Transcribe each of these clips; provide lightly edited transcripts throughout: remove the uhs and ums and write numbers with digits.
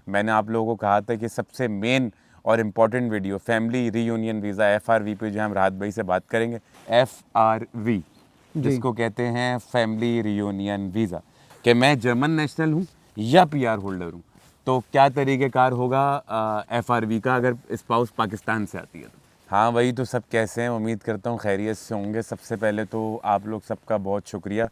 मैंने आप लोगों को कहा था कि सबसे मेन और important video family reunion visa FRV पे जो हम राहत भाई से बात करेंगे। FRV जिसको कहते हैं फैमिली रीयूनियन वीज़ा, कि मैं जर्मन नेशनल हूँ या PR होल्डर हूँ, तो क्या तरीक़ेकार होगा FRV का अगर स्पाउस पाकिस्तान से आती है तो। हाँ वही तो, सब कैसे हैं? उम्मीद करता हूँ खैरियत से होंगे। सबसे पहले तो आप लोग सबका बहुत शुक्रिया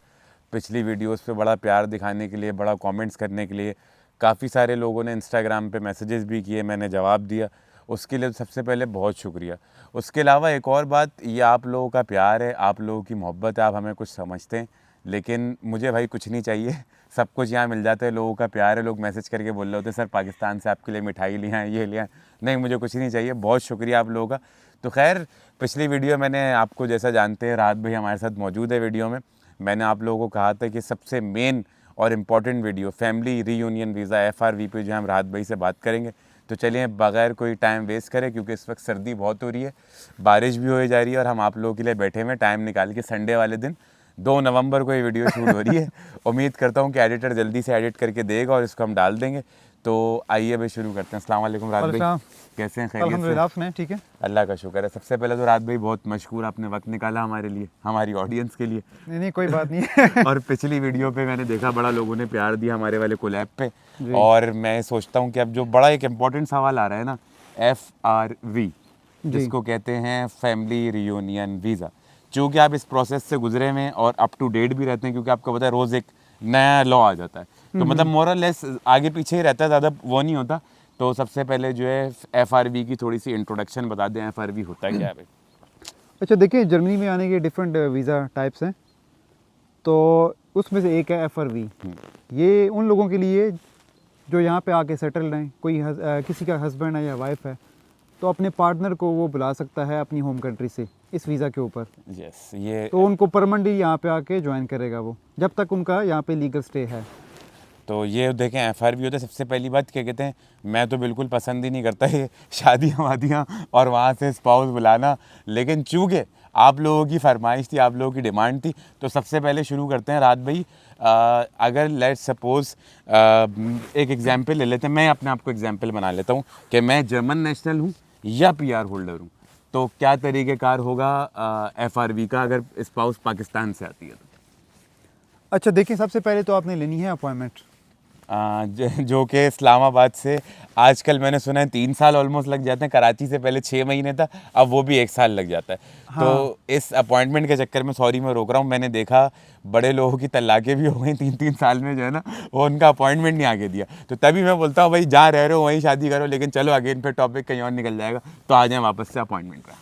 पिछली वीडियोस पे बड़ा प्यार दिखाने के लिए, बड़ा कमेंट्स करने के लिए। काफ़ी सारे लोगों ने इंस्टाग्राम पे मैसेजेस भी किए, मैंने जवाब दिया, उसके लिए सबसे पहले बहुत शुक्रिया। उसके अलावा एक और बात, ये आप लोगों का प्यार है, आप लोगों की मोहब्बत है, आप हमें कुछ समझते हैं, लेकिन मुझे भाई कुछ नहीं चाहिए, सब कुछ यहाँ मिल जाता है। लोगों का प्यार है, लोग मैसेज करके बोल रहे होते हैं सर पाकिस्तान से आपके लिए मिठाई लिया है, ये लिया है। नहीं, मुझे कुछ नहीं चाहिए, बहुत शुक्रिया आप लोगों का। तो खैर, पिछली वीडियो मैंने आपको, जैसा जानते हैं राहत भाई हमारे साथ मौजूद है वीडियो में, मैंने आप लोगों को कहा था कि सबसे मेन और important video family reunion visa FRV पे जो हम राहत भाई से बात करेंगे। तो चलिए बगैर कोई टाइम वेस्ट करें, क्योंकि इस वक्त सर्दी बहुत हो रही है, बारिश भी हो जा रही है, और हम आप लोगों के लिए बैठे हुए टाइम निकाल के संडे वाले दिन 2 नवंबर को ये वीडियो शूट हो रही है। उम्मीद करता हूँ कि एडिटर जल्दी से एडिट करके देगा और इसको हम डाल देंगे। तो आइए भाई शुरू करते हैं। अस्सलाम वालेकुम राहत भाई, कैसे हैं? खैरियत से? आपने ठीक है, अल्लाह का शुक्र है। सबसे पहले तो राहत भाई बहुत मशहूर, आपने वक्त निकाला हमारे लिए, हमारी ऑडियंस के लिए। नहीं कोई बात नहीं है। और पिछली वीडियो पे मैंने देखा बड़ा लोगों ने प्यार दिया हमारे वाले कोलैब पे, और मैं सोचता हूँ कि अब जो बड़ा एक इम्पॉर्टेंट सवाल आ रहा है ना, FRV जिसको कहते हैं फैमिली रीयूनियन वीज़ा, चूँकि आप इस प्रोसेस से गुजरे हुए हैं और अप टू डेट भी रहते हैं, क्योंकि आपको पता है रोज़ एक नया लॉ आ जाता है, तो मतलब मोर और लेस आगे पीछे ही रहता है, ज़्यादा वो नहीं होता। तो सबसे पहले जो है FRV की थोड़ी सी इंट्रोडक्शन बता दें, FRV होता है क्या है भाई? अच्छा देखिए, जर्मनी में आने के डिफरेंट वीज़ा टाइप्स हैं, तो उसमें से एक है FRV। ये उन लोगों के लिए जो यहाँ पे आके सेटल हैं, कोई किसी का हस्बैंड है या वाइफ है, तो अपने पार्टनर को वो बुला सकता है अपनी होम कंट्री से इस वीज़ा के ऊपर। यस, ये तो उनको परमानेंटली यहाँ पे आके ज्वाइन करेगा वो, जब तक उनका यहाँ पे लीगल स्टे है। तो ये देखें FRV होता है। सबसे पहली बात क्या कहते हैं, मैं तो बिल्कुल पसंद ही नहीं करता ये शादियाँ वादियाँ और वहाँ से स्पाउस बुलाना, लेकिन चूँकि आप लोगों की फरमाइश थी, आप लोगों की डिमांड थी, तो सबसे पहले शुरू करते हैं राहत भाई। अगर लेट्स सपोज़ एक एग्जांपल ले लेते हैं, मैं अपने आप को एग्जांपल बना लेता हूँ कि मैं जर्मन नेशनल हूँ या PR होल्डर हूँ, तो क्या तरीक़ेकार होगा FRV का अगर स्पाउस पाकिस्तान से आती है तो। अच्छा देखिए, सबसे पहले तो आपने लेनी है अपॉइंटमेंट, जो कि इस्लामाबाद से आजकल मैंने सुना है 3 साल ऑलमोस्ट लग जाते हैं। कराची से पहले 6 महीने था, अब वो भी 1 साल लग जाता है। हाँ। तो इस अपॉइंटमेंट के चक्कर में, सॉरी मैं रोक रहा हूँ, मैंने देखा बड़े लोगों की तलाक़ें भी हो गई 3-3 साल में, जो है ना, वो उनका अपॉइंटमेंट नहीं आगे दिया। तो तभी मैं बोलता हूँ भाई, जहाँ रह रहे हो वहीं शादी करो, लेकिन चलो अगेन फिर टॉपिक कहीं और निकल जाएगा, तो आ जाएँ वापस से अपॉइंटमेंट का।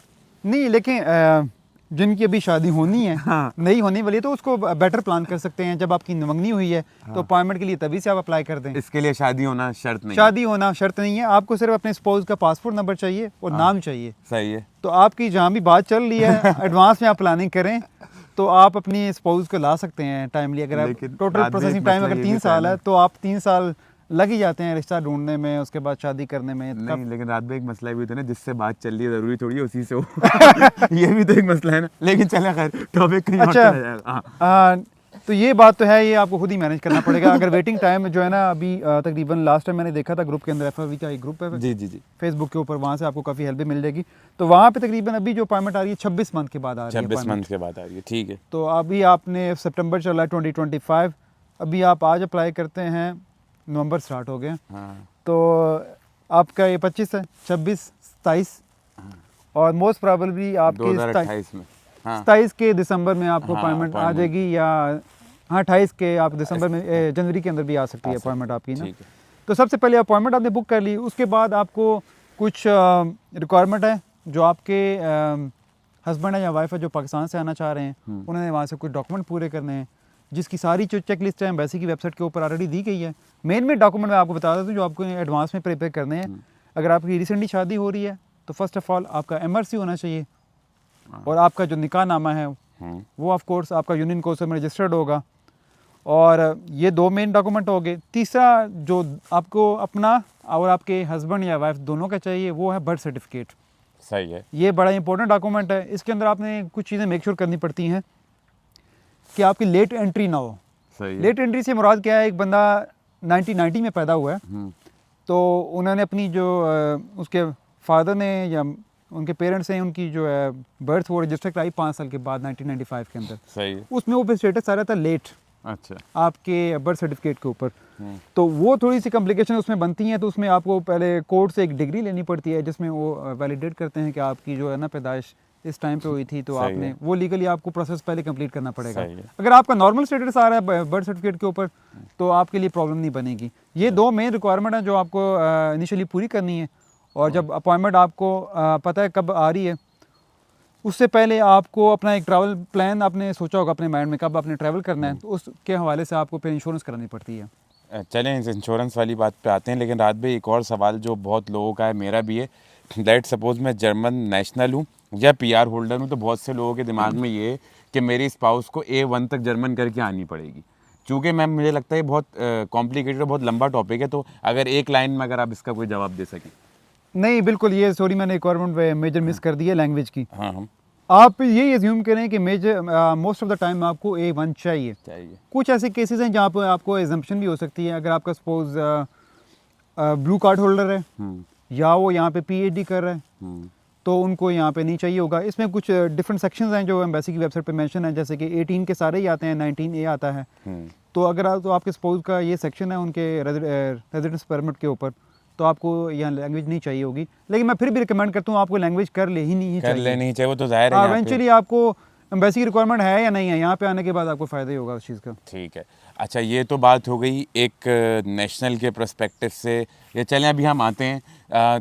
नहीं लेकिन जिनकी अभी शादी होनी है, हाँ। नहीं होने वाली है, तो उसको बेटर प्लान कर सकते हैं। जब आपकी निमंगनी हुई है, तो अपॉइंटमेंट के लिए तभी से आप अप्लाई कर दें। इसके लिए शादी होना शर्त नहीं? शादी होना शर्त नहीं है, आपको सिर्फ अपने स्पाउस का पासपोर्ट नंबर चाहिए और नाम चाहिए। सही है। तो आपकी जहाँ भी बात चल रही है, एडवांस में आप प्लानिंग करें, तो आप अपनी स्पाउस को ला सकते हैं टाइमली। अगर आप टोटल प्रोसेसिंग टाइम अगर 3 साल है, तो आप 3 साल लग ही जाते हैं रिश्ता ढूंढने में, उसके बाद शादी करने में। नहीं, लेकिन रात में एक मसला भी होता है ना, जिससे बात चल रही है ज़रूरी थोड़ी है उसी से हो। ये भी तो एक मसला है ना, लेकिन चले खैर टॉपिक कहीं और चला जाएगा। तो ये बात तो है, ये आपको खुद ही मैनेज करना पड़ेगा। अगर वेटिंग टाइम जो है ना, अभी तकरीबन लास्ट टाइम मैंने देखा था ग्रुप के अंदर, FRV का एक ग्रुप है जी फेसबुक के ऊपर, वहाँ से आपको काफ़ी हेल्प भी मिल जाएगी। तो वहाँ पे तकरीबन अभी जो अपॉइंटमेंट आ रही है 26 मंथ के बाद आ रही है। 26 मंथ के बाद आ रही है, ठीक है। तो अभी आपने सितंबर चल रहा है 2025, अभी आप आज अप्लाई करते हैं, नवंबर स्टार्ट हो गया। हाँ। तो आपका ये 25 है, 26, 27 और मोस्ट प्रोबेबली आपके 2028 में, 27 के दिसंबर में आपको हाँ, अपॉइंटमेंट आ जाएगी, या हाँ 28 के आप दिसंबर में, जनवरी के अंदर भी आ सकती है अपॉइंटमेंट आपकी ना। तो सबसे पहले अपॉइंटमेंट आपने बुक कर ली, उसके बाद आपको कुछ रिक्वायरमेंट है जो आपके हस्बैंड है या वाइफ है जो पाकिस्तान से आना चाह रहे हैं, उन्होंने वहाँ से कुछ डॉक्यूमेंट पूरे करने हैं, जिसकी सारी जो चेक लिस्ट है एम्बेसी की वेबसाइट के ऊपर ऑलरेडी दी गई है। मेन डॉक्यूमेंट मैं आपको बता देता हूँ जो आपको एडवांस में प्रिपेयर करने हैं। अगर आपकी रिसेंटली शादी हो रही है, तो फर्स्ट ऑफ ऑल आपका MRC होना चाहिए, और आपका जो निकाह नामा है वो ऑफ कोर्स आपका यूनियन काउंसिल में रजिस्टर्ड होगा। और ये 2 मेन डॉक्यूमेंट हो गए। तीसरा जो आपको अपना और आपके हस्बैंड या वाइफ दोनों का चाहिए, वो है बर्थ सर्टिफिकेट। सही है। ये बड़ा इंपॉर्टेंट डॉक्यूमेंट है। इसके अंदर आपने कुछ चीज़ें मेक श्योर करनी पड़ती हैं कि आपकी लेट एंट्री ना हो। सही है। लेट एंट्री से मुराद क्या है, एक बंदा 1990 में पैदा हुआ है, तो उन्होंने अपनी जो उसके फादर ने या उनके पेरेंट्स हैं, उनकी जो है बर्थ वो रजिस्टर कराई 5 साल के बाद 1995 के अंदर। सही है। उसमें वो स्टेटस आ रहा था लेट, अच्छा, आपके बर्थ सर्टिफिकेट के ऊपर। तो वो थोड़ी सी कॉम्प्लिकेशन उसमें बनती हैं, तो उसमें आपको पहले कोर्ट से एक डिग्री लेनी पड़ती है जिसमें वो वैलिडेट करते हैं कि आपकी जो है ना पैदाइश इस टाइम पे हुई थी, तो सही आपने है। वो लीगली आपको प्रोसेस पहले कंप्लीट करना पड़ेगा। सही है। अगर आपका नॉर्मल स्टेटस आ रहा है बर्थ सर्टिफिकेट के ऊपर तो आपके लिए प्रॉब्लम नहीं बनेगी। ये 2 मेन रिक्वायरमेंट हैं जो आपको इनिशियली पूरी करनी है। और जब अपॉइंटमेंट आपको पता है कब आ रही है, उससे पहले आपको अपना एक ट्रैवल प्लान आपने सोचा होगा अपने माइंड में कब आपने ट्रैवल करना है, तो उसके हवाले से आपको फिर इंश्योरेंस करानी पड़ती है। चलें इस इंश्योरेंस वाली बात पे आते हैं, लेकिन रात भाई एक और सवाल जो बहुत लोगों का है, मेरा भी है। लेट सपोज मैं जर्मन नेशनल हूँ या PR होल्डर हूँ, तो बहुत से लोगों के दिमाग में ये है कि मेरी स्पाउस को A1 तक जर्मन करके आनी पड़ेगी। चूँकि मैम मुझे लगता है ये बहुत कॉम्प्लिकेटेड और बहुत लंबा टॉपिक है, तो अगर एक लाइन में अगर आप इसका कोई जवाब दे सकें। नहीं बिल्कुल, ये सॉरी मैंने रिक्वायरमेंट मेजर मिस कर दी है लैंग्वेज की। हाँ हम आप यही एज्यूम करें कि major most of the time आपको A1 चाहिए। कुछ ऐसे केसेस हैं जहाँ पर आपको एग्जम्पशन भी हो सकती है। अगर आपका सपोज ब्लू कार्ड होल्डर है या वो यहाँ पे PhD कर रहा है तो उनको यहाँ पे नहीं चाहिए होगा। इसमें कुछ डिफरेंट सेक्शंस हैं जो एम्बेसी की वेबसाइट पे मेंशन है, जैसे कि 18 के सारे ही आते हैं, 19A आता है। तो अगर तो आपके सपोज का ये सेक्शन है उनके रेजिडेंस परमिट के ऊपर, तो आपको यहाँ लैंग्वेज नहीं चाहिए होगी। लेकिन मैं फिर भी रिकमेंड करता हूँ आपको लैंग्वेज कर लेनी चाहिए। वो तो जाहिर है इवेंचुअली आपको एम्बेसी की रिक्वायरमेंट है या नहीं है, यहाँ पे आने के बाद आपको फ़ायदा ही होगा उस चीज़ का। ठीक है। अच्छा, ये तो बात हो गई एक नेशनल के पर्सपेक्टिव से। ये चलें अभी हम आते हैं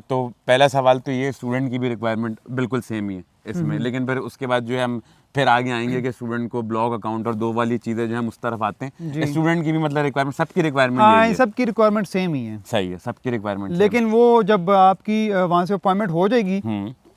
तो पहला सवाल तो ये, स्टूडेंट की भी रिक्वायरमेंट बिल्कुल सेम ही है इसमें, लेकिन फिर उसके बाद जो है हम फिर आगे आएंगे कि स्टूडेंट को ब्लॉग अकाउंट और 2 वाली चीज़ें जो हम उस तरफ आते हैं। स्टूडेंट की भी मतलब रिक्वायरमेंट, सबकी रिक्वायरमेंट हाँ, सबकी रिक्वायरमेंट सेम ही है। सही है, सबकी रिक्वायरमेंट। लेकिन वो जब आपकी वहाँ से अपॉइंटमेंट हो जाएगी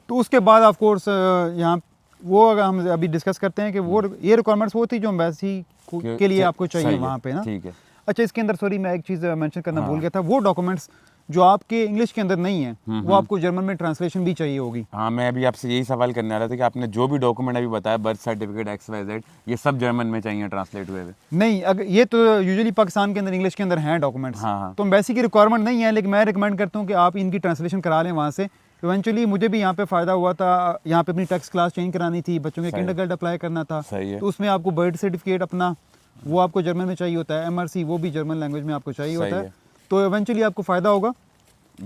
तो उसके बाद ऑफ कोर्स यहाँ वो अगर हम अभी डिस्कस करते हैं कि वो ये रिक्वायरमेंट्स वो थी जो एम्बेसी के लिए आपको चाहिए वहाँ पे ना। ठीक है। अच्छा, इसके अंदर सॉरी मैं एक चीज़ मेंशन करना भूल गया था, वो डॉक्यूमेंट्स जो आपके इंग्लिश के अंदर नहीं है वो आपको जर्मन में ट्रांसलेशन भी चाहिए होगी। हाँ, मैं अभी आपसे यही सवाल करने आ रहा था कि आपने जो भी डॉक्यूमेंट अभी बताया, बर्थ सर्टिफिकेट XYZ, ये सब जर्मन में चाहिए ट्रांसलेट हुए? नहीं, अगर ये तो यूजुअली पाकिस्तान के अंदर इंग्लिश के अंदर हैं डॉक्यूमेंट्स। हाँ। तो एम्बेसी की रिक्वायरमेंट नहीं है, लेकिन मैं रिकमेंड करता हूँ कि आप इनकी ट्रांसलेशन करा लें वहाँ से। इवेंचुअली मुझे भी यहाँ पे फ़ायदा हुआ था, यहाँ पे अपनी टैक्स क्लास चेंज करानी थी, बच्चों के किंडरगार्टन अप्लाई करना था, तो उसमें आपको बर्थ सर्टिफिकेट अपना वो आपको जर्मन में चाहिए होता है, MRC वो भी जर्मन लैंग्वेज में आपको चाहिए होता है। तो इवेंचुअली आपको फ़ायदा होगा।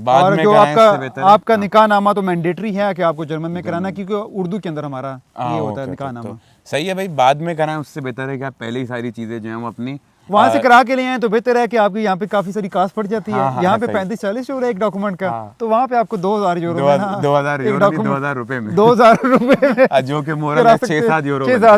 और जो आपका निकाह नामा तो मैंडेटरी है कि आपको जर्मन में कराना, क्योंकि उर्दू के अंदर हमारा ये होता है निकाह नामा। सही है भाई, बाद में कराएं उससे बेहतर है कि आप पहले ही सारी चीज़ें जो हैं वो अपनी वहाँ से करा के ले आए तो बेहतर है कि आपकी यहाँ पे काफी सारी कास्ट पड़ जाती है। यहाँ पे 35-40 यूरो एक डॉक्यूमेंट का, तो वहाँ पे आपको 2000 यूरो 2000 रुपए में 2000 रुपए में जो कि मोरल 6-7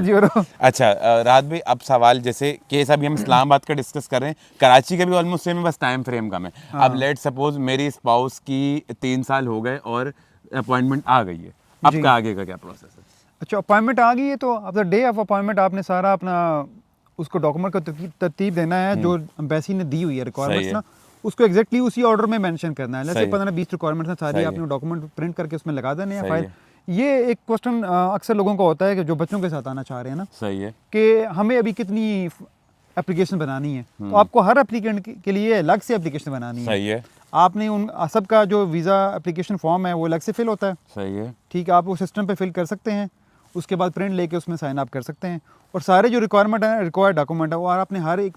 यूरो। अच्छा रात भाई, अब सवाल जैसे केस अभी हम इस्लामाबाद का डिस्कस कर रहे हैं, कराची का भी ऑलमोस्ट सेम है, बस टाइम फ्रेम कम है। अब लेट सपोज मेरी स्पाउस की 3 साल हो गए और अपॉइंटमेंट आ गई है, अब का आगे का क्या प्रोसेस है? अच्छा, अपॉइंटमेंट आ गई है तो अब द डे ऑफ अपॉइंटमेंट आपने सारा अपना उसको डॉक्यूमेंट को तरतीब देना है जो एम्बेसी ने दी हुई है रिक्वायरमेंट्स ना, उसको एग्जैक्टली उसी ऑर्डर में मेंशन करना है। जैसे 15-20 रिक्वायरमेंट्स हैं सारी, आपने डॉक्यूमेंट प्रिंट करके उसमें लगा देने हैं फाइल। ये एक क्वेश्चन अक्सर लोगों का होता है कि जो बच्चों के साथ आना चाह रहे हैं ना, सही है, कि हमें अभी कितनी एप्लीकेशन बनानी है, तो आपको हर एप्लीकेंट के लिए अलग से एप्लीकेशन बनानी है। सही है। आपने उन सबका जो वीज़ा एप्लीकेशन फॉर्म है वो अलग से फिल होता है। सही है, ठीक है, आप वो सिस्टम पे फिल कर सकते हैं, उसके बाद प्रिंट लेके उसमें साइन अप कर सकते हैं, और सारे जो रिक्वायरमेंट है रिक्वायर्ड डॉक्यूमेंट है वो आपने हर एक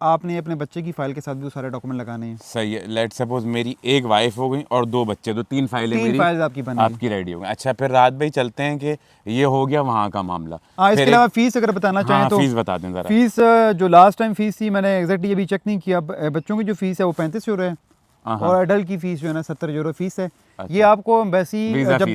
आपने अपने बच्चे की फाइल के साथ भी वो सारे डॉक्यूमेंट लगाने हैं। सही है। लेट सपोज मेरी एक वाइफ हो गई और 2 बच्चे, तो 3 फाइलें मेरी आपकी रेडी हो गई। अच्छा, फिर रात भाई चलते हैं कि ये हो गया वहाँ का मामला। हाँ, इसके अलावा फीस अगर बताना चाहें तो फीस बता दें जरा। फीस जो लास्ट टाइम फीस थी, मैंने एग्जैक्टली अभी चेक नहीं किया, बच्चों की जो फीस है वो 35 यूरो है और अडल्ट की फीस जो है ना 70 यूरो फीस है। अच्छा। ये आपको एम्बेसी जब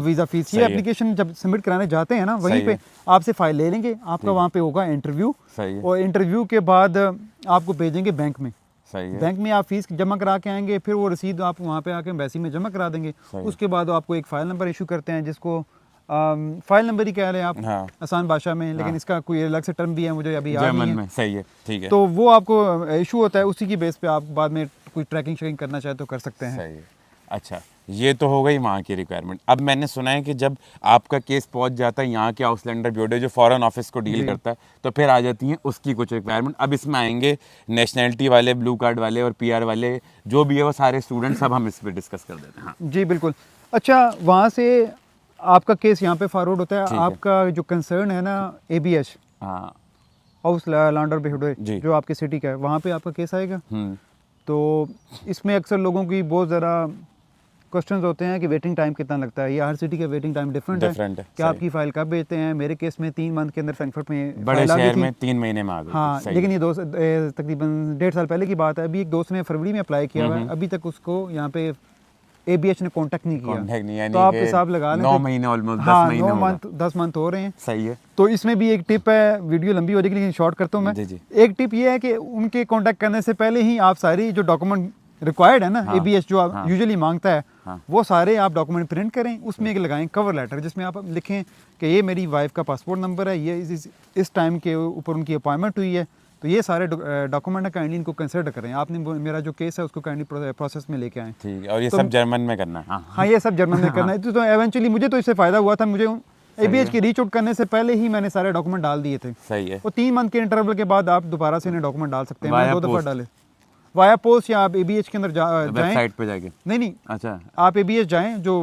वीज़ा फीस ये एप्लीकेशन जब सबमिट कराने जाते हैं ना, वहीं पे आपसे फाइल ले लेंगे, आपका वहाँ पे होगा इंटरव्यू, और इंटरव्यू के बाद आपको भेजेंगे बैंक में। बैंक में आप फीस जमा करा के आएंगे, फिर वो रसीद आप वहाँ पे आके एम्बेसी में जमा करा देंगे। उसके बाद आपको एक फ़ाइल नंबर इशू करते हैं, जिसको फाइल नंबर ही कह रहे हैं आप आसान भाषा में, लेकिन इसका कोई अलग से टर्म भी है, मुझे अभी याद नहीं है। सही है, ठीक है। तो वो आपको इशू होता है, उसी की बेस पे आप बाद में कोई ट्रैकिंग शेकिंग करना चाहे तो कर सकते हैं। सही है। अच्छा, ये तो हो गई वहाँ की रिक्वायरमेंट। अब मैंने सुना है कि जब आपका केस पहुँच जाता है यहाँ के आउटलैंडर ब्यूरो जो फॉरेन ऑफिस को डील करता है, तो फिर आ जाती हैं उसकी कुछ रिक्वायरमेंट। अब इसमें आएंगे नेशनैलिटी वाले, ब्लू कार्ड वाले और PR वाले, जो भी है वो सारे स्टूडेंट, सब हम इस पर डिस्कस कर देते हैं। हाँ जी बिल्कुल। अच्छा, वहाँ से आपका केस यहाँ पे फॉरवर्ड होता है, आपका जो कंसर्न है ना ABH, हाँ, हाउस लैंडर बेहुडे, जी। जो आपकी सिटी का है, वहाँ पे आपका केस आएगा। हम्म, तो इसमें अक्सर लोगों की बहुत ज़्यादा क्वेश्चंस होते हैं कि वेटिंग टाइम कितना लगता है, या हर सिटी का वेटिंग टाइम डिफरेंट है डिफरेंट है, कि आपकी फ़ाइल कब भेजते हैं। मेरे केस में 3 मंथ के अंदर फ्रैंकफर्ट में बड़े फाइल आ गई शहर थी। में 3 महीने में आ गई। हाँ, सही लेकिन ये तकरीबन 1.5 साल पहले की बात है। अभी एक दोस्त ने फरवरी में अप्लाई किया हुआ है, अभी तक उसको यहाँ पे ABH ने कांटेक्ट नहीं किया। कॉन्टैक्ट नहीं, यानी तो आप कि हिसाब लगा लें 9 कि- महीने ऑलमोस्ट, 10 हाँ, महीने 9 होगा। मंथ 10 मंथ हो रहे हैं। सही है। तो इसमें भी एक टिप है, वीडियो लंबी हो जाएगी लेकिन शॉर्ट करता हूँ मैं। जी, जी। एक टिप ये है कि उनके कांटेक्ट करने से पहले ही आप सारी जो डॉक्यूमेंट रिक्वायर्ड है ना, हाँ, ABH जो आप हाँ, यूजुअली मांगता है, हाँ, वो सारे आप डॉक्यूमेंट प्रिंट करें, उसमें एक लगाएं कवर लेटर, जिसमें आप लिखें कि ये मेरी वाइफ का पासपोर्ट नंबर है, ये इस टाइम के ऊपर उनकी अपॉइंटमेंट हुई है, तो ये सारे डॉक्यूमेंट है, काइंडली इनको कंसिडर करें। आपने मेरा जो केस है उसको काइंडली प्रोसेस में लेके आएँ। ठीक है। और ये तो- सब जर्मन में करना है। हाँ, हाँ, ये सब जर्मन में करना है। तो एवेंचुअली मुझे तो इससे फ़ायदा हुआ था, मुझे ABH की रीच आउट करने से पहले ही मैंने सारे डॉक्यूमेंट डाल दिए थे। सही है। वो 3 मंथ के इंटरवल के बाद आप दोबारा से इन्हें डॉक्यूमेंट डाल सकते हैं। मैंने Via 2 दफ़ा post? डाले वाया पोस्ट, या आप ABH के अंदर जाएं। वेबसाइट पे जाके। नहीं, अच्छा, आप ABH जाएं, जो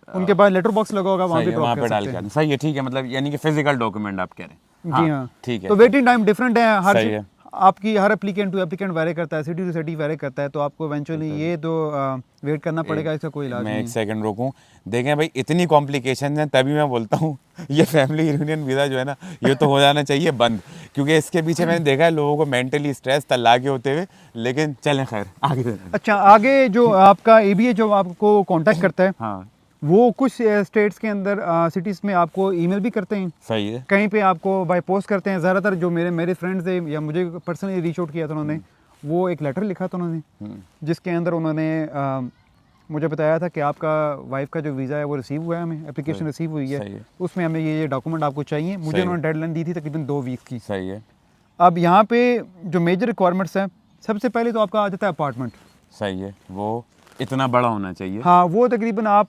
उनके पास लेटर बॉक्स लगा होगा, वहाँ सही पे है, ड्रॉप वहाँ कर पे डाल सकते के हैं। आना। सही है, ठीक है। मतलब यानी कि फिजिकल डॉक्यूमेंट आप कह रहे हैं। जी हाँ, ठीक है। तो वेटिंग टाइम डिफरेंट है हर सही है। आपकी हर एप्लीकेंट टू एप्लीकेंट वेरी करता है, सिटी टू सिटी वेरी करता है, तो आपको इवेंचुअली ये तो वेट करना पड़ेगा, इसका कोई इलाज मैं नहीं एक है। सेकंड रोकूं। देखें भाई, इतनी कॉम्प्लिकेशन है, तभी मैं बोलता हूँ ये फैमिली यूनियन वीज़ा जो है ना, ये तो हो जाना चाहिए बंद, क्योंकि इसके पीछे मैंने देखा है लोगों को मेंटली स्ट्रेस तल्ला के होते हुए। लेकिन चलें, खैर आगे चलें। अच्छा, आगे जो आपका ABH जो आपको कांटेक्ट करता है, हाँ, वो कुछ स्टेट्स के अंदर सिटीज़ में आपको ईमेल भी करते हैं, सही है। कहीं पे आपको बाय पोस्ट करते हैं। ज़्यादातर जो मेरे फ्रेंड्स थे या मुझे पर्सनली रीच आउट किया था उन्होंने, वो एक लेटर लिखा था उन्होंने, जिसके अंदर उन्होंने मुझे बताया था कि आपका वाइफ का जो वीज़ा है वो रिसीव हुआ है, हमें एप्लीकेशन रिसीव हुई सही है, है। उसमें हमें ये डॉक्यूमेंट आपको चाहिए। मुझे सही उन्होंने डेडलाइन दी थी तकरीबन 2 वीक की। सही है। अब यहाँ पे जो मेजर रिक्वायरमेंट्स हैं, सबसे पहले तो आपका आ जाता है अपार्टमेंट। सही है, वो इतना बड़ा होना चाहिए। हाँ, वो तकरीबन आप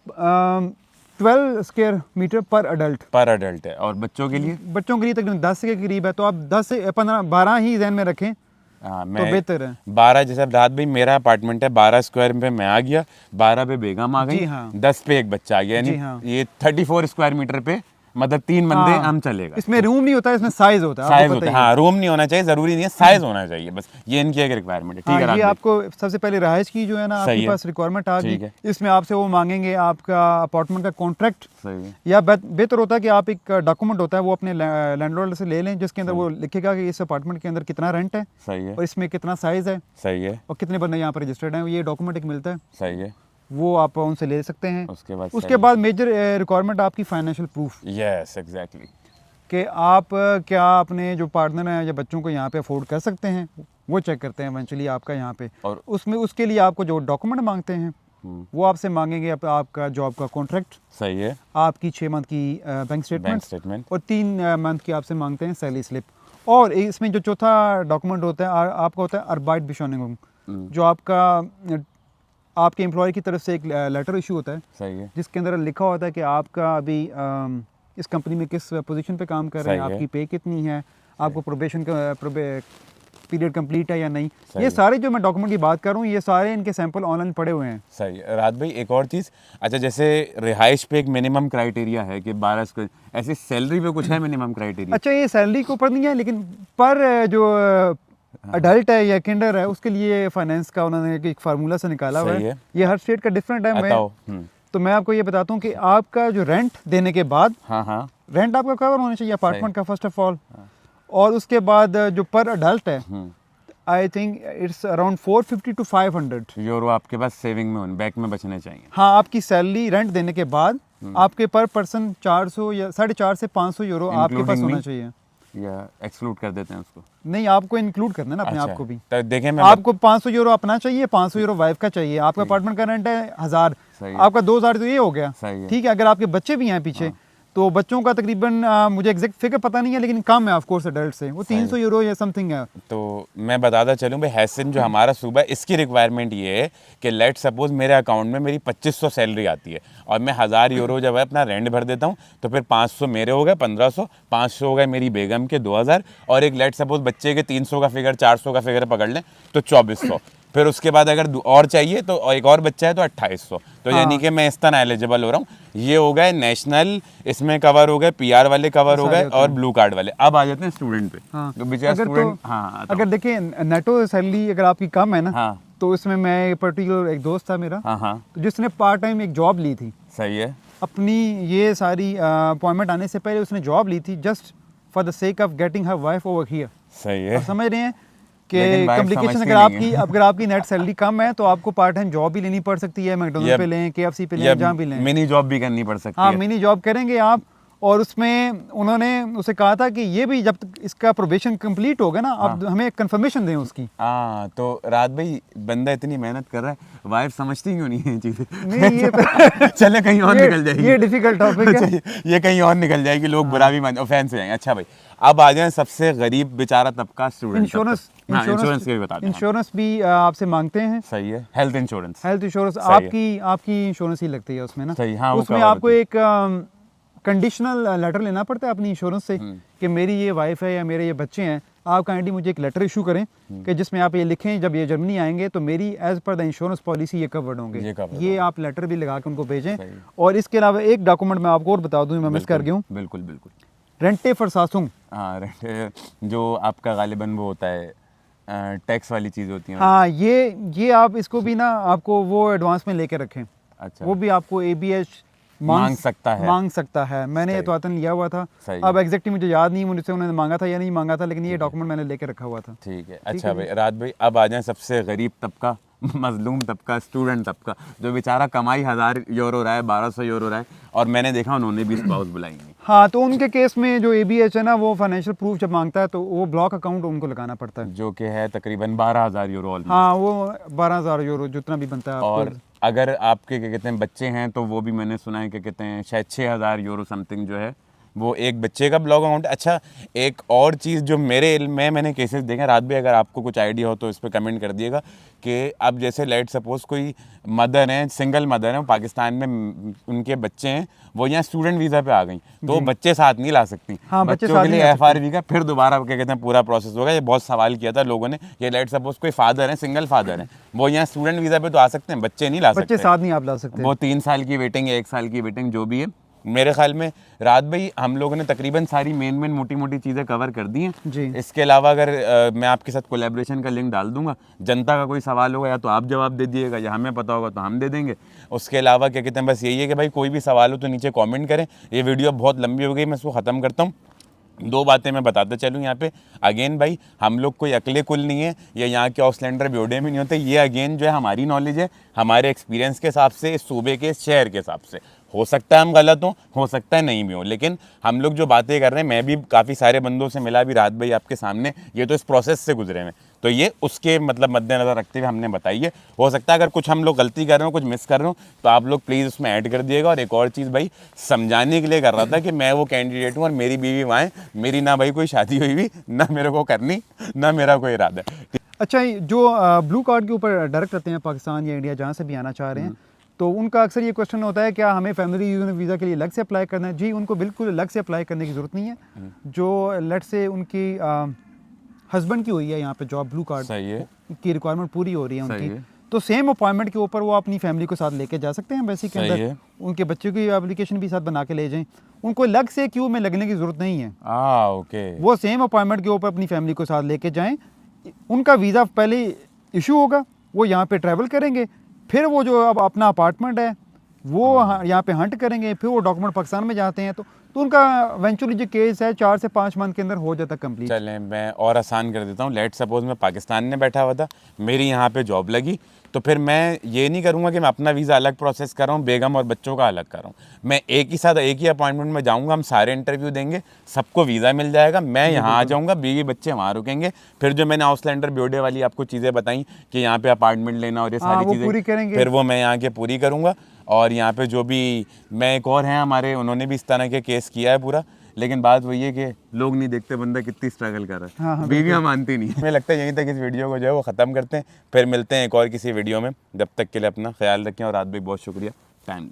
12 स्क्वायर मीटर पर अडल्ट पर अडल्ट है, और बच्चों के लिए बच्चों के लिए तकरीबन 10 के करीब है, तो आप 10 से 15 12 ही ध्यान में रखें हाँ, तो मैं बेहतर है। 12, जैसे रात भाई मेरा अपार्टमेंट है, 12 स्क्वायर पे मैं आ गया, 12 पे बेगम आ गई, जी हाँ। 10 पे एक बच्चा आ गया, जी यानी हाँ। ये 34 स्क्वायर मीटर पे मतलब 3 बंदे हाँ, हम चलेगा। इसमें रूम नहीं होता है, इसमें साइज होता है, साइज आपको होता पता है। ही हाँ, रूम नहीं होना चाहिए, जरूरी नहीं है, साइज होना चाहिए, बस ये इनकी एक रिक्वायरमेंट है। ठीक है हाँ, रात ये भाई? आपको सबसे पहले रहायश की जो है ना सही आपके है। पास रिक्वायरमेंट आ गई, ठीक है। इसमें आपसे वो मांगेंगे आपका अपार्टमेंट का कॉन्ट्रैक्ट, सही है। या बेहतर होता है कि आप एक डॉक्यूमेंट होता है वो अपने लैंडलॉर्ड से ले लें, जिसके अंदर वो लिखेगा कि इस अपार्टमेंट के अंदर कितना रेंट है सही है। और इसमें कितना साइज है सही है। और कितने बंदे यहाँ पर रजिस्टर्ड हैं। ये डॉक्यूमेंट एक मिलता है, सही है। वो आप उनसे ले सकते हैं। उसके बाद मेजर रिक्वायरमेंट आपकी फाइनेंशियल प्रूफ, यस एग्जैक्टली। कि आप क्या अपने जो पार्टनर हैं या बच्चों को यहाँ पे अफोर्ड कर सकते हैं, वो चेक करते हैं इवेंचुअली आपका यहाँ पे। और उसमें उसके लिए आपको जो डॉक्यूमेंट मांगते हैं वो आपसे मांगेंगे आपका जॉब का कॉन्ट्रैक्ट, सही है। आपकी 6 मंथ की बैंक स्टेटमेंट स्टेटमेंट और 3 मंथ की आपसे मांगते हैं सैलरी स्लिप। और इसमें जो चौथा डॉक्यूमेंट होता है आपका होता है अर्बाइट बिशोनिंग, जो आपका आपके एम्प्लॉय की तरफ से एक लेटर इशू होता है, सही है। जिसके अंदर लिखा होता है कि आपका अभी इस कंपनी में किस पोजीशन पे काम कर रहे हैं, सही है। आपकी पे कितनी है, आपको प्रोबेशन का पीरियड कंप्लीट है या नहीं। सही ये है। सारे जो मैं डॉक्यूमेंट की बात कर रहा हूँ, ये सारे इनके सैंपल ऑनलाइन पड़े हुए हैं। सही है। रात भाई एक और चीज़, अच्छा जैसे रिहाइश पे एक मिनिमम क्राइटेरिया है कि 12 स्क्वायर, ऐसी सैलरी पे कुछ है मिनिमम क्राइटेरिया? अच्छा, ये सैलरी के ऊपर नहीं है, लेकिन पर जो अडल्ट है या किंडर है उसके लिए फाइनेंस का उन्होंने एक फार्मूला से निकाला हुआ सही है। है। ये हर स्टेट का डिफरेंट है। बताओ। तो मैं आपको ये बताता हूँ कि आपका जो रेंट देने के बाद, हाँ हाँ, रेंट आपका कवर होना चाहिए अपार्टमेंट का फर्स्ट ऑफ ऑल, और उसके बाद जो पर अडल्ट है I think it's around 450 to 500 euro आपके पास सेविंग में बैंक में बचने चाहिए। हाँ, आपकी सैलरी रेंट देने के बाद आपके पर पर्सन 400 या 450 से 500 यूरो आपके पास होना चाहिए। या एक्सक्लूड कर देते हैं उसको? नहीं, आपको इंक्लूड करना है ना अपने अच्छा, आप को भी। तो देखें मैं आपको 500 यूरो अपना चाहिए, 500 यूरो वाइफ का चाहिए। आपका अपार्टमेंट का रेंट है 1000, सही है। आपका 2000 तो ये हो गया। सही है। ठीक है, अगर आपके बच्चे भी हैं पीछे तो बच्चों का तकरीबन मुझे एग्जैक्ट फिगर पता नहीं है, लेकिन कम है ऑफ कोर्स एडल्ट से, वो 300 यूरो या समथिंग है। तो मैं बताता चलूँ भाई, हैसिन जो हमारा सूबा है, इसकी रिक्वायरमेंट ये है कि लेट सपोज मेरे अकाउंट में मेरी 2500 सैलरी आती है और मैं 1000 यूरो जब है अपना रेंट भर देता हूँ, तो फिर 500 मेरे हो गए, 1500, 500 हो गए मेरी बेगम के, 2000, और एक लेट सपोज बच्चे के 300 का फिगर, 400 का फिगर पकड़ लें तो 2400। फिर उसके बाद अगर और चाहिए तो एक और बच्चा है तो 2800। तो यानी कि मैं इस तरह एलिजिबल हो रहा हूँ। ये हो गए नेशनल, इसमें कवर हो गए, पीआर वाले कवर हो गए और ब्लू कार्ड वाले। अब आ जाते हैं स्टूडेंट पे। हाँ। तो बेचारा अगर स्टूडेंट, तो हाँ अगर देखिए नेटो सैलरी अगर आपकी कम है ना, हाँ तो इसमें मैं पर्टिकुलर एक दोस्त था मेरा, हाँ हाँ तो जिसने पार्ट टाइम एक जॉब ली थी। सही है। अपनी ये सारी अपॉइंटमेंट आने से पहले उसने जॉब ली थी just for the sake of getting her wife over here. सही है। आप समझ रहे हैं कि लेकिन wife कम्प्लिकेशन समझती नहीं है। अगर आपकी नेट सैलरी कम है तो आपको पार्ट टाइम जॉब भी लेनी पड़ सकती है, मैकडोनल्ड पे लें, केएफसी पे लें, जहाँ भी लें। मिनी जॉब भी करनी पड़ सकती हाँ, है। मिनी जॉब करेंगे आप। और उसमें उन्होंने उसे कहा था कि ये भी जब तक इसका प्रोबेशन कंप्लीट होगा ना, आप हमें कंफर्मेशन दें उसकी। हाँ, तो रात भाई बंदा इतनी मेहनत कर रहा है, वाइफ समझती क्यों नहीं है चीजें? नहीं, ये तो चले कहीं और निकल जाएगी। ये डिफिकल्ट टॉपिक है। अच्छा, ये कहीं और निकल जाएगी, लोग बुरा भी मान, ऑफेंस हो जाएंगे। अच्छा भाई, अब आ जाए सबसे गरीब बेचारा तबका, स्टूडेंट। इंश्योरेंस के भी बता दें। इंश्योरेंस भी आपसे मांगते हैं। सही है। Health insurance. हेल्थ इंश्योरेंस सही है। आपकी इंश्योरेंस ही लगती है उसमें ना। सही, हाँ, वो उसमें cover आपको होती है। एक कंडीशनल लेटर लेना पड़ता है अपनी इंश्योरेंस से कि मेरी ये वाइफ है या मेरे ये बच्चे हैं, आप काइंडली मुझे एक लेटर इशू करें कि जिसमें आप ये लिखें जब ये जर्मनी आएंगे तो मेरी एज पर द इंश्योरेंस पॉलिसी ये कवर्ड होंगे। ये आप लेटर भी लगा के उनको भेजें। और इसके अलावा एक डॉक्यूमेंट मैं आपको और बता दूं, मैं मिस कर गया हूँ। बिल्कुल बिल्कुल। रेंटे फरसासुंग। हाँ, रेंट जो आपका गालिबन वो होता है, टैक्स वाली चीज़ होती है। हाँ, ये आप इसको भी ना आपको वो एडवांस में लेके रखें। अच्छा, वो भी आपको ABH मांग सकता है। मैंने ये तो लिया हुआ था। सही अब एग्जैक्टली मुझे याद नहीं मुझसे उन्होंने मांगा था या नहीं मांगा था, लेकिन ये डॉक्यूमेंट मैंने लेके रखा हुआ था। ठीक है। अच्छा भाई, रात भाई अब आ जाए सबसे गरीब तबका, मजलूम तबका, स्टूडेंट तबका, जो बेचारा कमाई 1000 यूरो रहा है, 1200 यूरो रहा है, और मैंने देखा उन्होंने भी स्पाउस बुलाई नहीं। हाँ, तो उनके केस में जो ABH है ना, वो फाइनेंशियल प्रूफ जब मांगता है तो वो ब्लॉक अकाउंट उनको लगाना पड़ता है, जो कि है तकरीबन 12000 यूरो ऑलमोस्ट। हाँ, वो 12000 यूरो जितना भी बनता है आपको। और अगर आपके क्या कहते हैं बच्चे हैं तो वो भी मैंने सुना है कि कहते हैं शायद 6000 यूरो समथिंग जो है वो एक बच्चे का ब्लॉक अकाउंट। अच्छा, एक और चीज़ जो मेरे इल्म में मैंने केसेस देखे, रात भी अगर आपको कुछ आइडिया हो तो इस पर कमेंट कर दिएगा, कि अब जैसे लेट सपोज कोई मदर हैं, सिंगल मदर हैं, पाकिस्तान में उनके बच्चे हैं, वो यहाँ स्टूडेंट वीज़ा पे आ गई, तो बच्चे साथ नहीं ला सकती। हाँ, बच्चों के लिए FRV का फिर दोबारा क्या कहते हैं पूरा प्रोसेस होगा। ये बहुत सवाल किया था लोगों ने। ये लेट सपोज कोई फादर है, सिंगल फादर है, वो यहाँ स्टूडेंट वीज़ा पे तो आ सकते हैं, बच्चे नहीं ला सकते। बच्चे साथ नहीं आप ला सकते। वो 3 साल की वेटिंग है, 1 साल की वेटिंग, जो भी है। मेरे ख्याल में रात भाई हम लोगों ने तकरीबन सारी मेन मोटी मोटी चीज़ें कवर कर दी हैं जी। इसके अलावा अगर मैं आपके साथ कोलैबोरेशन का लिंक डाल दूंगा, जनता का कोई सवाल होगा या तो आप जवाब दे दिएगा, या हमें पता होगा तो हम दे देंगे। उसके अलावा क्या कहते हैं, बस यही है कि भाई कोई भी सवाल हो तो नीचे कमेंट करें। ये वीडियो बहुत लंबी हो गई, मैं इसको ख़त्म करता हूँ। 2 बातें मैं बताता चलूँ यहाँ पे। अगेन भाई, हम लोग कोई अकले कुल नहीं है, ये यहाँ के ऑसलैंडर ब्योडे में नहीं होते। ये अगेन जो है हमारी नॉलेज है, हमारे एक्सपीरियंस के हिसाब से, इस सूबे के, इस शहर के हिसाब से। हो सकता है हम गलत हो सकता है नहीं भी हो, लेकिन हम लोग जो बातें कर रहे हैं, मैं भी काफ़ी सारे बंदों से मिला भी रात भाई आपके सामने, ये तो इस प्रोसेस से गुजरे हैं, तो ये उसके मतलब मद्देनज़र रखते हुए हमने बताई है। हो सकता है अगर कुछ हम लोग गलती कर रहे हो, कुछ मिस कर रहे हो, तो आप लोग प्लीज़ उसमें ऐड कर दिएगा। और एक और चीज़ भाई, समझाने के लिए कर रहा था कि मैं वो कैंडिडेट हूँ और मेरी बीवी वहाँ है, मेरी ना भाई कोई शादी हुई हुई, ना मेरे को करनी, ना मेरा कोई इरादा है। अच्छा, जो ब्लू कार्ड के ऊपर डायरेक्ट रहते हैं पाकिस्तान या इंडिया, जहाँ से भी आना चाह रहे हैं, तो उनका अक्सर ये क्वेश्चन होता है क्या हमें फैमिली रीयूनियन वीज़ा के लिए अलग से अप्लाई करना है? जी, उनको बिल्कुल अलग से अप्लाई करने की ज़रूरत नहीं है। जो लेट से उनकी हस्बैंड की हुई है यहाँ पे जॉब, ब्लू कार्ड सही है, की रिक्वायरमेंट पूरी हो रही है सही उनकी, है। तो सेम अपॉइंटमेंट के ऊपर वो अपनी फैमिली को साथ लेके जा सकते हैं एम्बेसी के सही अंदर। है। उनके बच्चों की एप्लीकेशन भी साथ बना के ले जाएं, उनको अलग से क्यू में लगने की ज़रूरत नहीं है। ओके। वो सेम अपॉइंटमेंट के ऊपर अपनी फैमिली को साथ लेके जाएं। उनका वीज़ा पहले इशू होगा, वो यहाँ पे ट्रैवल करेंगे, फिर वो जो अब अपना अपार्टमेंट है वो यहाँ पे हंट करेंगे, फिर वो डॉक्यूमेंट पाकिस्तान में जाते हैं, तो उनका इवेंचुअली जो केस है 4 से 5 मंथ के अंदर हो जाता कंप्लीट। चलें, मैं और आसान कर देता हूँ। लेट सपोज मैं पाकिस्तान में बैठा हुआ था, मेरी यहाँ पे जॉब लगी, तो फिर मैं ये नहीं करूँगा कि मैं अपना वीज़ा अलग प्रोसेस कर रहा हूँ, बेगम और बच्चों का अलग कर रहा हूँ। मैं एक ही साथ एक ही अपॉइंटमेंट में जाऊँगा, हम सारे इंटरव्यू देंगे, सबको वीज़ा मिल जाएगा, मैं यहाँ आ जाऊँगा, बीवी बच्चे वहाँ रुकेंगे। फिर जो मैंने आउसलैंडर ब्योडे वाली आपको चीज़ें बताई कि यहाँ पे अपार्टमेंट लेना और ये सारी वो चीज़ें पूरी करेंगे। फिर वो मैं यहाँ के पूरी करूँगा। और यहाँ पे जो भी मैं एक और हैं हमारे, उन्होंने भी इस तरह के केस किया है पूरा, लेकिन बात वही है कि लोग नहीं देखते बंदा कितनी स्ट्रगल कर रहा है। बीवियाँ मानती नहीं। मुझे लगता है यहीं तक इस वीडियो को जो है वो ख़त्म करते हैं, फिर मिलते हैं एक और किसी वीडियो में। जब तक के लिए अपना ख्याल रखें और रात भी बहुत शुक्रिया टाइम।